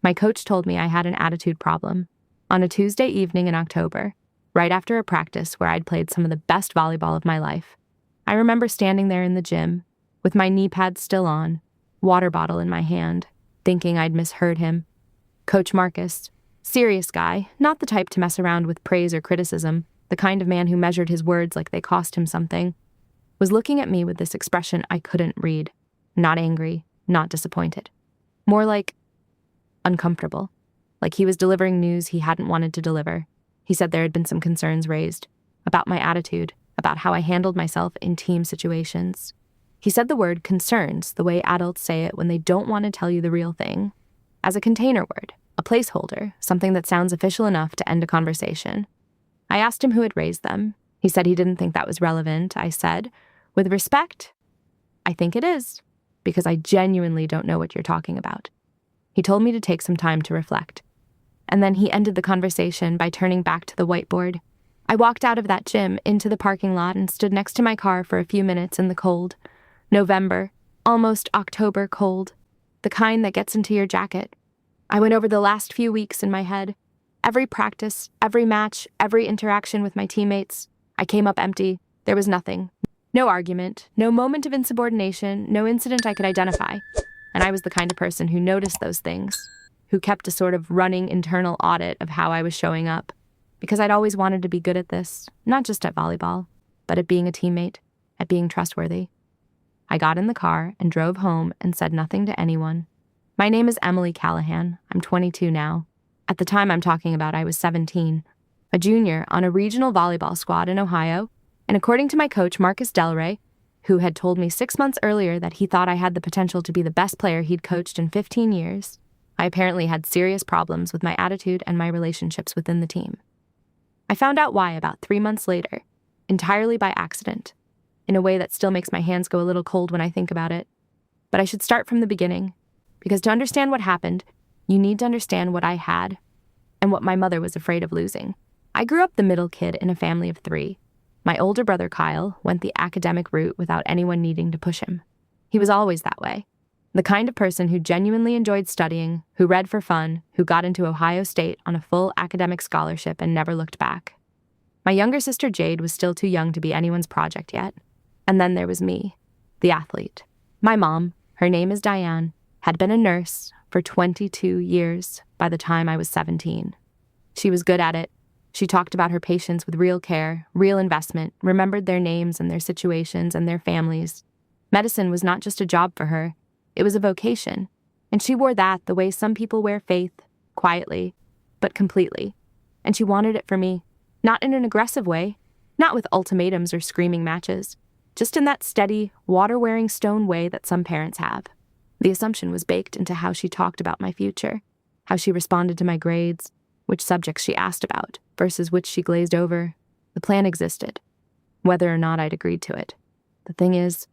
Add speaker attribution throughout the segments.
Speaker 1: My coach told me I had an attitude problem on a Tuesday evening in October, right after a practice where I'd played some of the best volleyball of my life. I remember standing there in the gym, with my knee pads still on, water bottle in my hand, thinking I'd misheard him. Coach Marcus, serious guy, not the type to mess around with praise or criticism, the kind of man who measured his words like they cost him something, was looking at me with this expression I couldn't read. Not angry, not disappointed. More like uncomfortable. Like he was delivering news he hadn't wanted to deliver. He said there had been some concerns raised about my attitude, about how I handled myself in team situations. He said the word concerns the way adults say it when they don't want to tell you the real thing, as a container word, a placeholder, something that sounds official enough to end a conversation. I asked him who had raised them. He said he didn't think that was relevant. I said, with respect, I think it is, because I genuinely don't know what you're talking about. He told me to take some time to reflect. And then he ended the conversation by turning back to the whiteboard. I walked out of that gym into the parking lot and stood next to my car for a few minutes in the cold. November, almost October cold, the kind that gets into your jacket. I went over the last few weeks in my head. Every practice, every match, every interaction with my teammates. I came up empty. There was nothing. No argument, no moment of insubordination, no incident I could identify. And I was the kind of person who noticed those things, who kept a sort of running internal audit of how I was showing up. Because I'd always wanted to be good at this, not just at volleyball, but at being a teammate, at being trustworthy. I got in the car and drove home and said nothing to anyone. My name is Emily Callahan. I'm 22 now. At the time I'm talking about, I was 17, a junior on a regional volleyball squad in Ohio, and according to my coach, Marcus Delray, who had told me 6 months earlier that he thought I had the potential to be the best player he'd coached in 15 years, I apparently had serious problems with my attitude and my relationships within the team. I found out why about 3 months later, entirely by accident, in a way that still makes my hands go a little cold when I think about it. But I should start from the beginning, because to understand what happened, you need to understand what I had and what my mother was afraid of losing. I grew up the middle kid in a family of 3. My older brother, Kyle, went the academic route without anyone needing to push him. He was always that way. The kind of person who genuinely enjoyed studying, who read for fun, who got into Ohio State on a full academic scholarship and never looked back. My younger sister, Jade, was still too young to be anyone's project yet. And then there was me, the athlete. My mom, her name is Diane, had been a nurse for 22 years by the time I was 17. She was good at it. She talked about her patients with real care, real investment, remembered their names and their situations and their families. Medicine was not just a job for her. It was a vocation, and she wore that the way some people wear faith, quietly, but completely. And she wanted it for me, not in an aggressive way, not with ultimatums or screaming matches, just in that steady, water-wearing stone way that some parents have. The assumption was baked into how she talked about my future, how she responded to my grades, which subjects she asked about versus which she glazed over. The plan existed, whether or not I'd agreed to it. The thing is,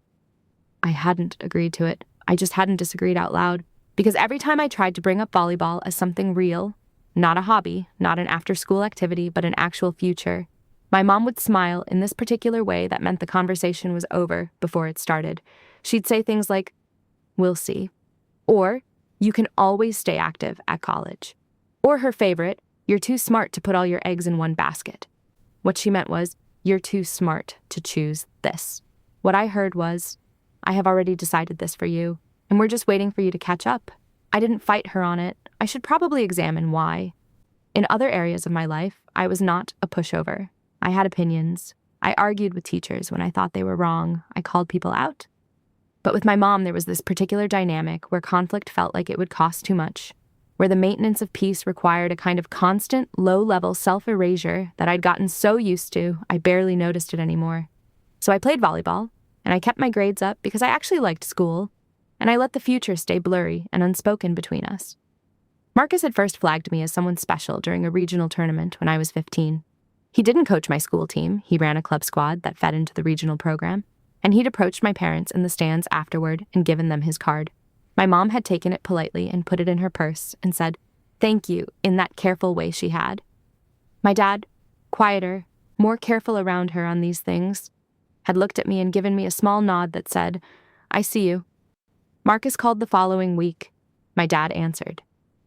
Speaker 1: I hadn't agreed to it. I just hadn't disagreed out loud, because every time I tried to bring up volleyball as something real, not a hobby, not an after-school activity, but an actual future, my mom would smile in this particular way that meant the conversation was over before it started. She'd say things like, "We'll see," or "You can always stay active at college," or her favorite, "You're too smart to put all your eggs in one basket." What she meant was, "You're too smart to choose this." What I heard was, "I have already decided this for you, and we're just waiting for you to catch up." I didn't fight her on it. I should probably examine why. In other areas of my life, I was not a pushover. I had opinions. I argued with teachers when I thought they were wrong. I called people out. But with my mom, there was this particular dynamic where conflict felt like it would cost too much, where the maintenance of peace required a kind of constant, low-level self-erasure that I'd gotten so used to, I barely noticed it anymore. So I played volleyball, and I kept my grades up because I actually liked school, and I let the future stay blurry and unspoken between us. Marcus had first flagged me as someone special during a regional tournament when I was 15. He didn't coach my school team. He ran a club squad that fed into the regional program, and he'd approached my parents in the stands afterward and given them his card. My mom had taken it politely and put it in her purse and said, "Thank you," in that careful way she had. My dad, quieter, more careful around her on these things, had looked at me and given me a small nod that said, "I see you." Marcus called the following week. My dad answered.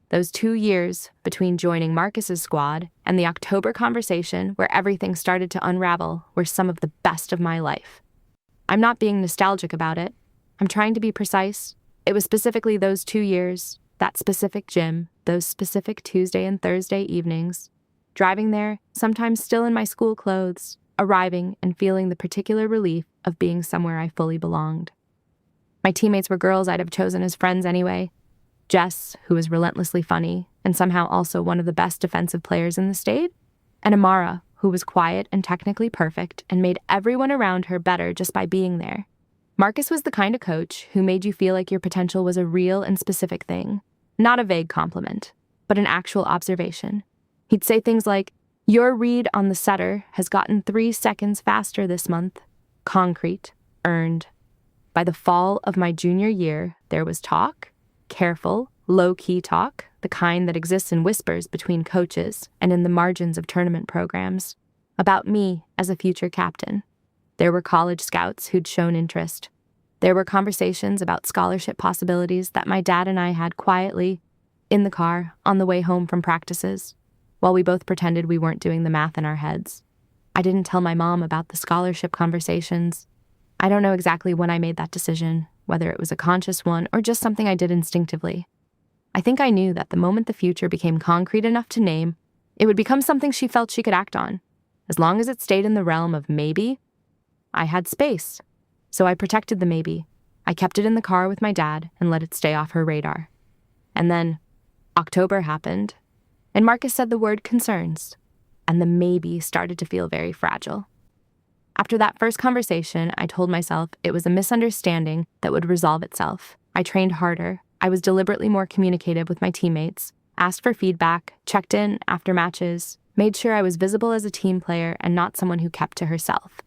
Speaker 1: Those 2 years between joining Marcus's squad and the October conversation where everything started to unravel were some of the best of my life. I'm not being nostalgic about it. I'm trying to be precise. It was specifically those 2 years, that specific gym, those specific Tuesday and Thursday evenings, driving there, sometimes still in my school clothes, arriving and feeling the particular relief of being somewhere I fully belonged. My teammates were girls I'd have chosen as friends anyway. Jess, who was relentlessly funny and somehow also one of the best defensive players in the state, and Amara, who was quiet and technically perfect and made everyone around her better just by being there. Marcus was the kind of coach who made you feel like your potential was a real and specific thing, not a vague compliment, but an actual observation. He'd say things like, "Your read on the setter has gotten 3 seconds faster this month." Concrete, earned. By the fall of my junior year, there was talk, careful, low-key talk, the kind that exists in whispers between coaches and in the margins of tournament programs, about me as a future captain. There were college scouts who'd shown interest. There were conversations about scholarship possibilities that my dad and I had quietly, in the car, on the way home from practices, while we both pretended we weren't doing the math in our heads. I didn't tell my mom about the scholarship conversations. I don't know exactly when I made that decision, whether it was a conscious one or just something I did instinctively. I think I knew that the moment the future became concrete enough to name, it would become something she felt she could act on. As long as it stayed in the realm of maybe, I had space. So I protected the maybe. I kept it in the car with my dad and let it stay off her radar. And then October happened, and Marcus said the word concerns, and the maybe started to feel very fragile. After that first conversation, I told myself it was a misunderstanding that would resolve itself. I trained harder. I was deliberately more communicative with my teammates, asked for feedback, checked in after matches, made sure I was visible as a team player and not someone who kept to herself.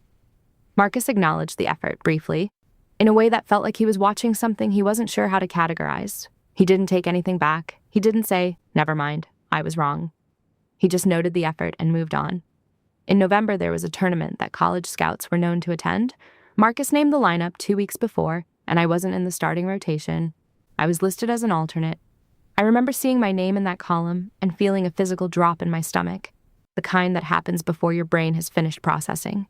Speaker 1: Marcus acknowledged the effort briefly, in a way that felt like he was watching something he wasn't sure how to categorize. He didn't take anything back. He didn't say, "Never mind, I was wrong." He just noted the effort and moved on. In November, there was a tournament that college scouts were known to attend. Marcus named the lineup 2 weeks before, and I wasn't in the starting rotation. I was listed as an alternate. I remember seeing my name in that column and feeling a physical drop in my stomach, the kind that happens before your brain has finished processing.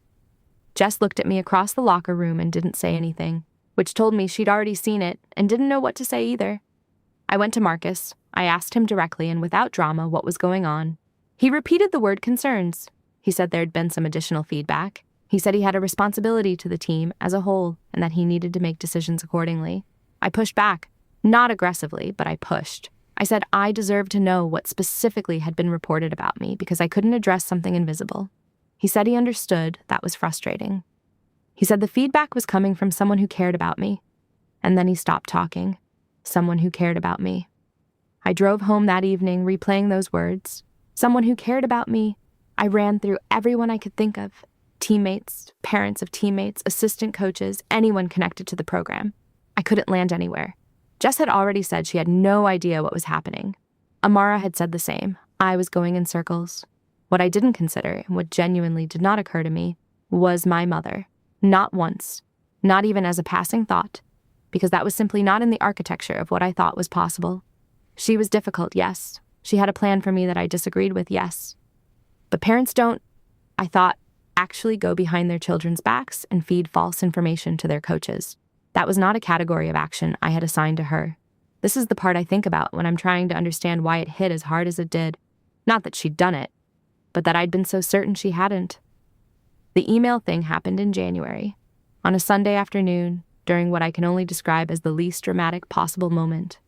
Speaker 1: Jess looked at me across the locker room and didn't say anything, which told me she'd already seen it and didn't know what to say either. I went to Marcus. I asked him directly and without drama what was going on. He repeated the word concerns. He said there'd been some additional feedback. He said he had a responsibility to the team as a whole and that he needed to make decisions accordingly. I pushed back. Not aggressively, but I pushed. I said I deserved to know what specifically had been reported about me because I couldn't address something invisible. He said he understood. That was frustrating. He said the feedback was coming from someone who cared about me. And then he stopped talking. Someone who cared about me. I drove home that evening replaying those words. Someone who cared about me. I ran through everyone I could think of. Teammates, parents of teammates, assistant coaches, anyone connected to the program. I couldn't land anywhere. Jess had already said she had no idea what was happening. Amara had said the same. I was going in circles. What I didn't consider, and what genuinely did not occur to me, was my mother. Not once. Not even as a passing thought. Because that was simply not in the architecture of what I thought was possible. She was difficult, yes. She had a plan for me that I disagreed with, yes. But parents don't, I thought, actually go behind their children's backs and feed false information to their coaches. That was not a category of action I had assigned to her. This is the part I think about when I'm trying to understand why it hit as hard as it did. Not that she'd done it, but that I'd been so certain she hadn't. The email thing happened in January, on a Sunday afternoon, during what I can only describe as the least dramatic possible moment.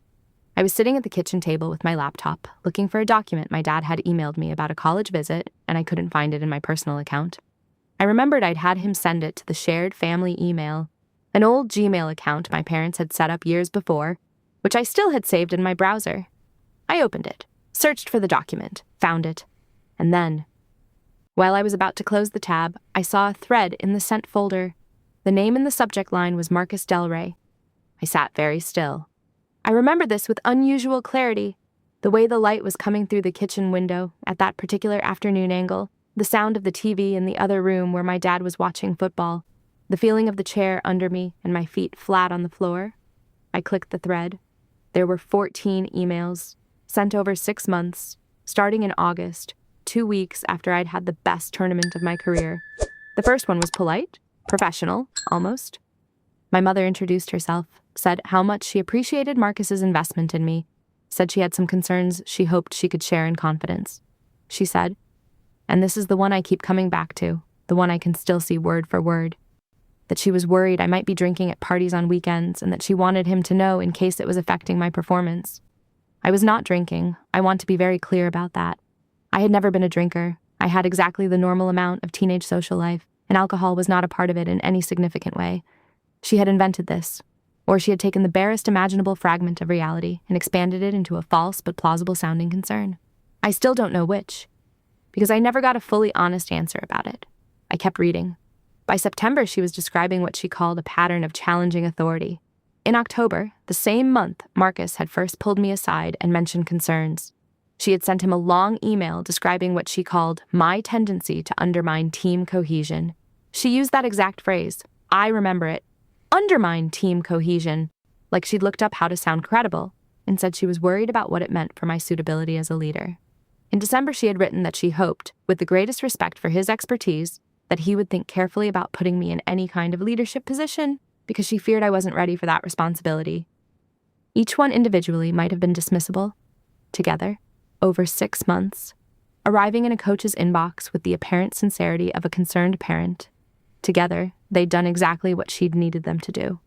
Speaker 1: I was sitting at the kitchen table with my laptop, looking for a document my dad had emailed me about a college visit, and I couldn't find it in my personal account. I remembered I'd had him send it to the shared family email, an old Gmail account my parents had set up years before, which I still had saved in my browser. I opened it, searched for the document, found it, and then, while I was about to close the tab, I saw a thread in the sent folder. The name in the subject line was Marcus Del Rey. I sat very still. I remember this with unusual clarity, the way the light was coming through the kitchen window at that particular afternoon angle, the sound of the TV in the other room where my dad was watching football, the feeling of the chair under me and my feet flat on the floor. I clicked the thread. There were 14 emails, sent over 6 months, starting in August, 2 weeks after I'd had the best tournament of my career. The first one was polite, professional, almost. My mother introduced herself, said how much she appreciated Marcus's investment in me, said she had some concerns she hoped she could share in confidence. She said, and this is the one I keep coming back to, the one I can still see word for word, that she was worried I might be drinking at parties on weekends and that she wanted him to know in case it was affecting my performance. I was not drinking. I want to be very clear about that. I had never been a drinker. I had exactly the normal amount of teenage social life, and alcohol was not a part of it in any significant way. She had invented this, or she had taken the barest imaginable fragment of reality and expanded it into a false but plausible-sounding concern. I still don't know which, because I never got a fully honest answer about it. I kept reading. By September, she was describing what she called a pattern of challenging authority. In October, the same month, Marcus had first pulled me aside and mentioned concerns. She had sent him a long email describing what she called my tendency to undermine team cohesion. She used that exact phrase. I remember it. Undermine team cohesion, like she'd looked up how to sound credible, and said she was worried about what it meant for my suitability as a leader. In December, she had written that she hoped, with the greatest respect for his expertise, that he would think carefully about putting me in any kind of leadership position, because she feared I wasn't ready for that responsibility. Each one individually might have been dismissible. Together, over 6 months, arriving in a coach's inbox with the apparent sincerity of a concerned parent. Together, they'd done exactly what she'd needed them to do.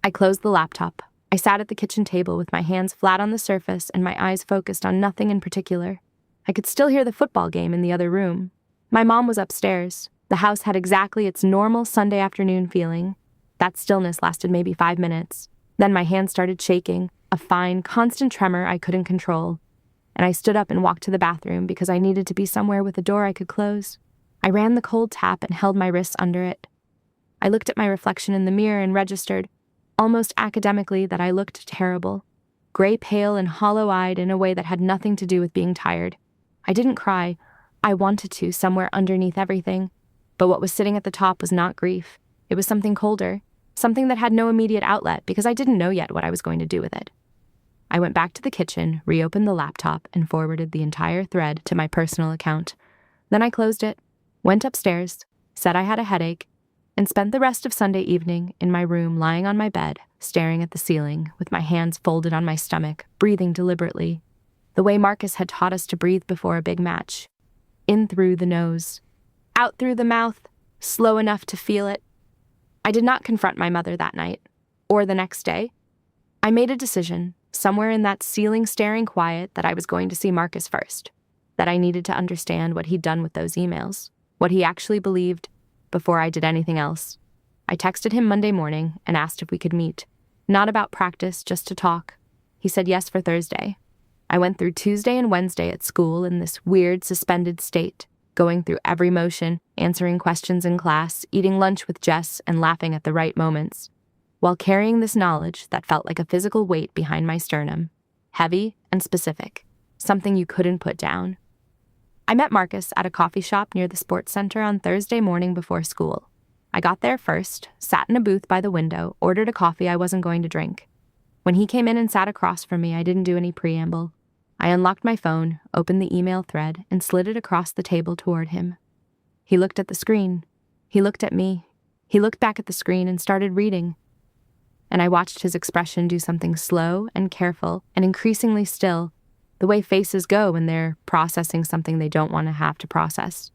Speaker 1: I closed the laptop. I sat at the kitchen table with my hands flat on the surface and my eyes focused on nothing in particular. I could still hear the football game in the other room. My mom was upstairs. The house had exactly its normal Sunday afternoon feeling. That stillness lasted maybe 5 minutes. Then my hands started shaking, a fine, constant tremor I couldn't control. And I stood up and walked to the bathroom because I needed to be somewhere with a door I could close. I ran the cold tap and held my wrists under it. I looked at my reflection in the mirror and registered, almost academically, that I looked terrible, gray pale and hollow-eyed in a way that had nothing to do with being tired. I didn't cry. I wanted to, somewhere underneath everything. But what was sitting at the top was not grief. It was something colder, something that had no immediate outlet because I didn't know yet what I was going to do with it. I went back to the kitchen, reopened the laptop, and forwarded the entire thread to my personal account. Then I closed it, went upstairs, said I had a headache, and spent the rest of Sunday evening in my room lying on my bed, staring at the ceiling, with my hands folded on my stomach, breathing deliberately, the way Marcus had taught us to breathe before a big match. In through the nose, out through the mouth, slow enough to feel it. I did not confront my mother that night, or the next day. I made a decision, somewhere in that ceiling-staring quiet, that I was going to see Marcus first, that I needed to understand what he'd done with those emails, what he actually believed, before I did anything else. I texted him Monday morning and asked if we could meet. Not about practice, just to talk. He said yes for Thursday. I went through Tuesday and Wednesday at school in this weird, suspended state, going through every motion, answering questions in class, eating lunch with Jess, and laughing at the right moments, while carrying this knowledge that felt like a physical weight behind my sternum, heavy and specific, something you couldn't put down. I met Marcus at a coffee shop near the sports center on Thursday morning before school. I got there first, sat in a booth by the window, ordered a coffee I wasn't going to drink. When he came in and sat across from me, I didn't do any preamble. I unlocked my phone, opened the email thread, and slid it across the table toward him. He looked at the screen. He looked at me. He looked back at the screen and started reading. And I watched his expression do something slow and careful and increasingly still, the way faces go when they're processing something they don't want to have to process.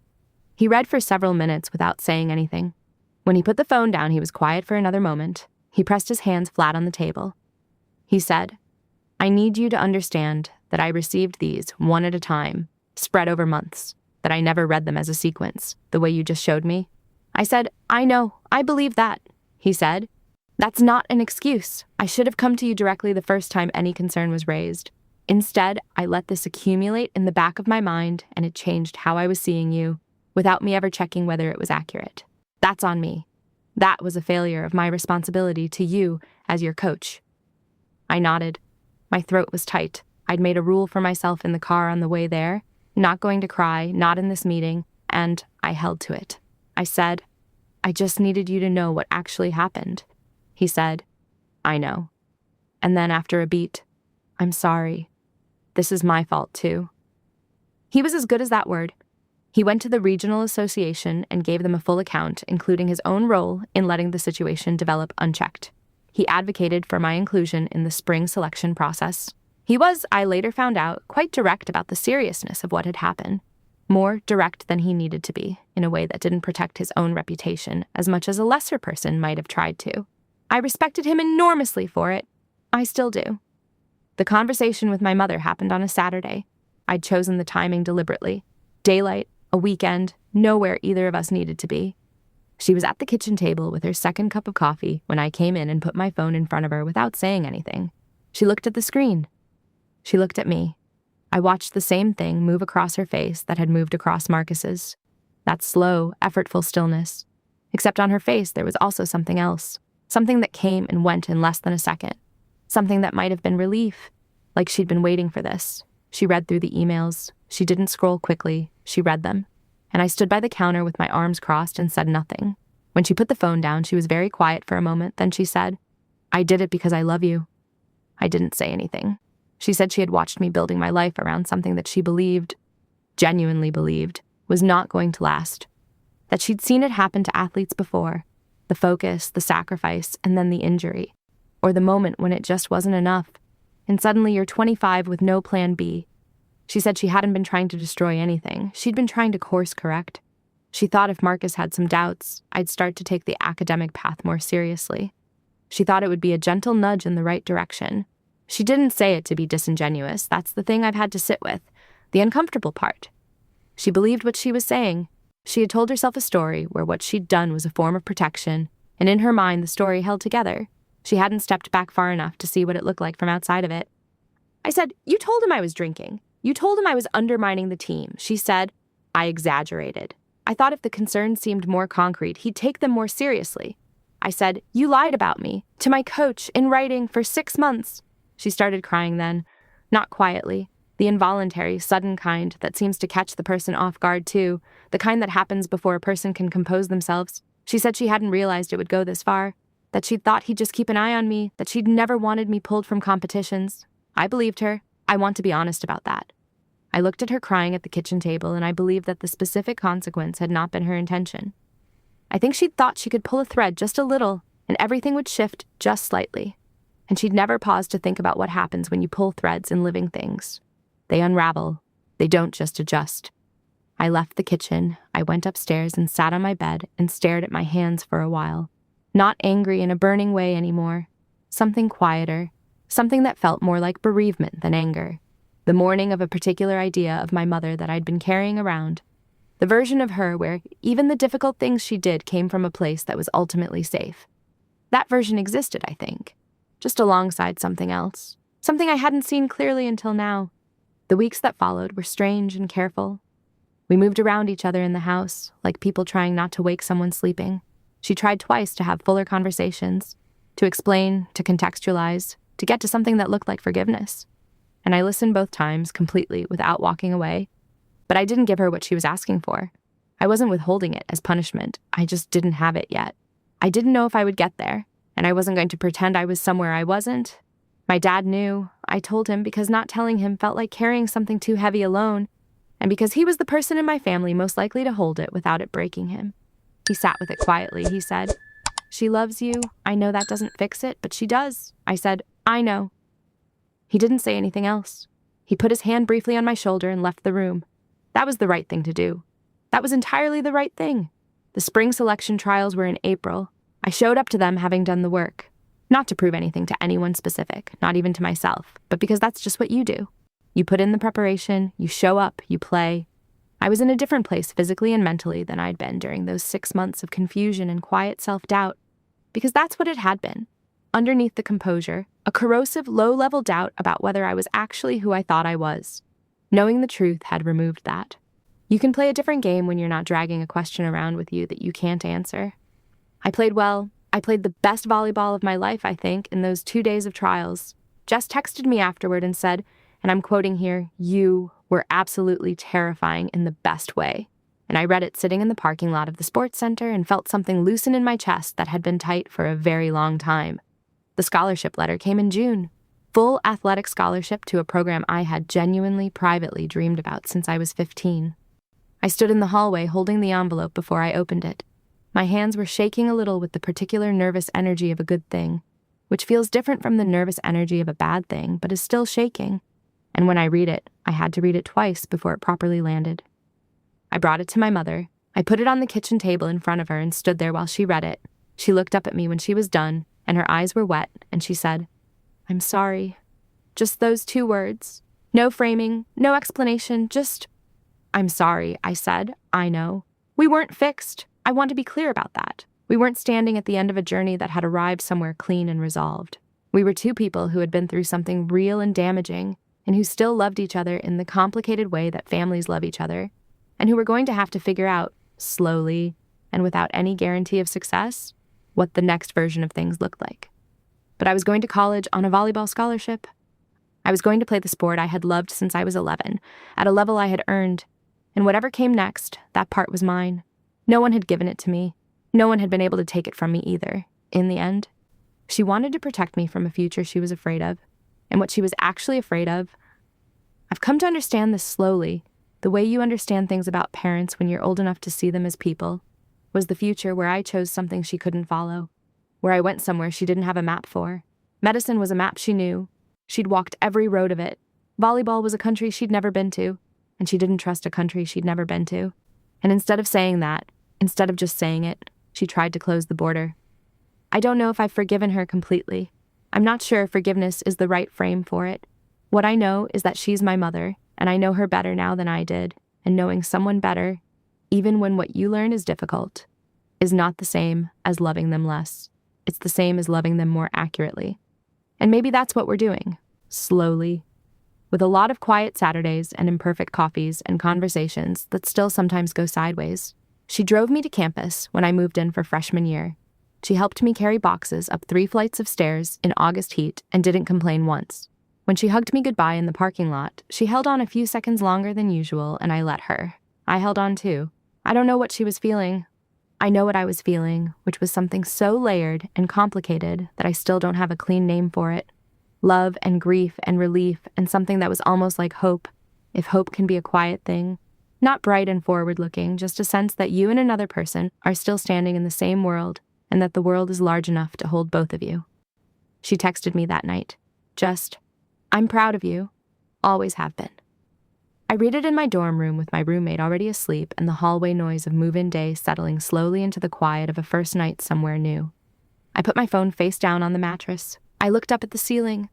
Speaker 1: He read for several minutes without saying anything. When he put the phone down, he was quiet for another moment. He pressed his hands flat on the table. He said, "I need you to understand that I received these one at a time, spread over months, that I never read them as a sequence, the way you just showed me." I said, "I know, I believe that." He said, "That's not an excuse. I should have come to you directly the first time any concern was raised. Instead, I let this accumulate in the back of my mind, and it changed how I was seeing you, without me ever checking whether it was accurate. That's on me. That was a failure of my responsibility to you as your coach." I nodded. My throat was tight. I'd made a rule for myself in the car on the way there, not going to cry, not in this meeting, and I held to it. I said, "I just needed you to know what actually happened." He said, "I know." And then after a beat, "I'm sorry." This is my fault, too. He was as good as that word. He went to the regional association and gave them a full account, including his own role in letting the situation develop unchecked. He advocated for my inclusion in the spring selection process. He was, I later found out, quite direct about the seriousness of what had happened. More direct than he needed to be, in a way that didn't protect his own reputation as much as a lesser person might have tried to. I respected him enormously for it. I still do. The conversation with my mother happened on a Saturday. I'd chosen the timing deliberately. Daylight, a weekend, nowhere either of us needed to be. She was at the kitchen table with her second cup of coffee when I came in and put my phone in front of her without saying anything. She looked at the screen. She looked at me. I watched the same thing move across her face that had moved across Marcus's. That slow, effortful stillness. Except on her face there was also something else. Something that came and went in less than a second. Something that might have been relief. Like she'd been waiting for this. She read through the emails. She didn't scroll quickly. She read them. And I stood by the counter with my arms crossed and said nothing. When she put the phone down, she was very quiet for a moment. Then she said, "I did it because I love you." I didn't say anything. She said she had watched me building my life around something that she believed, genuinely believed, was not going to last. That she'd seen it happen to athletes before. The focus, the sacrifice, and then the injury. Or the moment when it just wasn't enough. And suddenly you're 25 with no plan B. She said she hadn't been trying to destroy anything. She'd been trying to course correct. She thought if Marcus had some doubts, I'd start to take the academic path more seriously. She thought it would be a gentle nudge in the right direction. She didn't say it to be disingenuous. That's the thing I've had to sit with. The uncomfortable part. She believed what she was saying. She had told herself a story where what she'd done was a form of protection, and in her mind the story held together. She hadn't stepped back far enough to see what it looked like from outside of it. I said, "You told him I was drinking. You told him I was undermining the team." She said, "I exaggerated. I thought if the concerns seemed more concrete, he'd take them more seriously." I said, "You lied about me, to my coach, in writing, for 6 months." She started crying then, not quietly, the involuntary, sudden kind that seems to catch the person off guard too, the kind that happens before a person can compose themselves. She said she hadn't realized it would go this far, that she'd thought he'd just keep an eye on me, that she'd never wanted me pulled from competitions. I believed her. I want to be honest about that. I looked at her crying at the kitchen table, and I believed that the specific consequence had not been her intention. I think she'd thought she could pull a thread just a little, and everything would shift just slightly. And she'd never paused to think about what happens when you pull threads in living things. They unravel. They don't just adjust. I left the kitchen. I went upstairs and sat on my bed and stared at my hands for a while. Not angry in a burning way anymore. Something quieter. Something that felt more like bereavement than anger. The mourning of a particular idea of my mother that I'd been carrying around. The version of her where even the difficult things she did came from a place that was ultimately safe. That version existed, I think. Just alongside something else. Something I hadn't seen clearly until now. The weeks that followed were strange and careful. We moved around each other in the house, like people trying not to wake someone sleeping. She tried twice to have fuller conversations, to explain, to contextualize, to get to something that looked like forgiveness. And I listened both times completely without walking away. But I didn't give her what she was asking for. I wasn't withholding it as punishment. I just didn't have it yet. I didn't know if I would get there. And I wasn't going to pretend I was somewhere I wasn't. My dad knew. I told him because not telling him felt like carrying something too heavy alone, and because he was the person in my family most likely to hold it without it breaking him. He sat with it quietly. He said, "She loves you. I know that doesn't fix it, but she does." I said, "I know." He didn't say anything else. He put his hand briefly on my shoulder and left the room. That was the right thing to do. That was entirely the right thing. The spring selection trials were in April. I showed up to them having done the work. Not to prove anything to anyone specific, not even to myself, but because that's just what you do. You put in the preparation, you show up, you play. I was in a different place physically and mentally than I'd been during those 6 months of confusion and quiet self-doubt, because that's what it had been. Underneath the composure, a corrosive, low-level doubt about whether I was actually who I thought I was. Knowing the truth had removed that. You can play a different game when you're not dragging a question around with you that you can't answer. I played well. I played the best volleyball of my life, I think, in those 2 days of trials. Jess texted me afterward and said, and I'm quoting here, "You were absolutely terrifying in the best way." And I read it sitting in the parking lot of the sports center and felt something loosen in my chest that had been tight for a very long time. The scholarship letter came in June. full athletic scholarship to a program I had genuinely, privately dreamed about since I was 15. I stood in the hallway holding the envelope before I opened it. My hands were shaking a little with the particular nervous energy of a good thing, which feels different from the nervous energy of a bad thing, but is still shaking. And when I read it, I had to read it twice before it properly landed. I brought it to my mother. I put it on the kitchen table in front of her and stood there while she read it. She looked up at me when she was done, and her eyes were wet, and she said, "I'm sorry." Just those 2 words. No framing, no explanation, just, "I'm sorry," I said. I know. We weren't fixed. I want to be clear about that. We weren't standing at the end of a journey that had arrived somewhere clean and resolved. We were 2 people who had been through something real and damaging, and who still loved each other in the complicated way that families love each other, and who were going to have to figure out, slowly, and without any guarantee of success, what the next version of things looked like. But I was going to college on a volleyball scholarship. I was going to play the sport I had loved since I was 11, at a level I had earned, and whatever came next, that part was mine. No one had given it to me. No one had been able to take it from me either, in the end. She wanted to protect me from a future she was afraid of, and what she was actually afraid of. I've come to understand this slowly, the way you understand things about parents when you're old enough to see them as people, was the future where I chose something she couldn't follow, where I went somewhere she didn't have a map for. Medicine was a map she knew. She'd walked every road of it. Volleyball was a country she'd never been to, and she didn't trust a country she'd never been to. And instead of saying that, instead of just saying it, she tried to close the border. I don't know if I've forgiven her completely. I'm not sure forgiveness is the right frame for it. What I know is that she's my mother, and I know her better now than I did, and knowing someone better, even when what you learn is difficult, is not the same as loving them less. It's the same as loving them more accurately. And maybe that's what we're doing, slowly, with a lot of quiet Saturdays and imperfect coffees and conversations that still sometimes go sideways. She drove me to campus when I moved in for freshman year. She helped me carry boxes up 3 flights of stairs in August heat and didn't complain once. When she hugged me goodbye in the parking lot, she held on a few seconds longer than usual, and I let her. I held on too. I don't know what she was feeling. I know what I was feeling, which was something so layered and complicated that I still don't have a clean name for it. Love and grief and relief and something that was almost like hope, if hope can be a quiet thing. Not bright and forward-looking, just a sense that you and another person are still standing in the same world and that the world is large enough to hold both of you. She texted me that night. Just, "I'm proud of you. Always have been." I read it in my dorm room with my roommate already asleep and the hallway noise of move-in day settling slowly into the quiet of a first night somewhere new. I put my phone face down on the mattress. I looked up at the ceiling.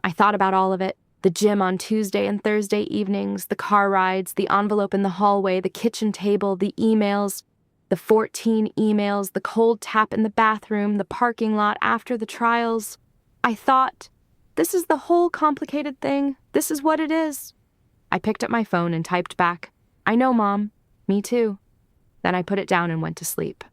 Speaker 1: I thought about all of it. The gym on Tuesday and Thursday evenings, the car rides, the envelope in the hallway, the kitchen table, the emails, the 14 emails, the cold tap in the bathroom, the parking lot after the trials. I thought, this is the whole complicated thing. This is what it is. I picked up my phone and typed back, "I know, Mom. Me too." Then I put it down and went to sleep.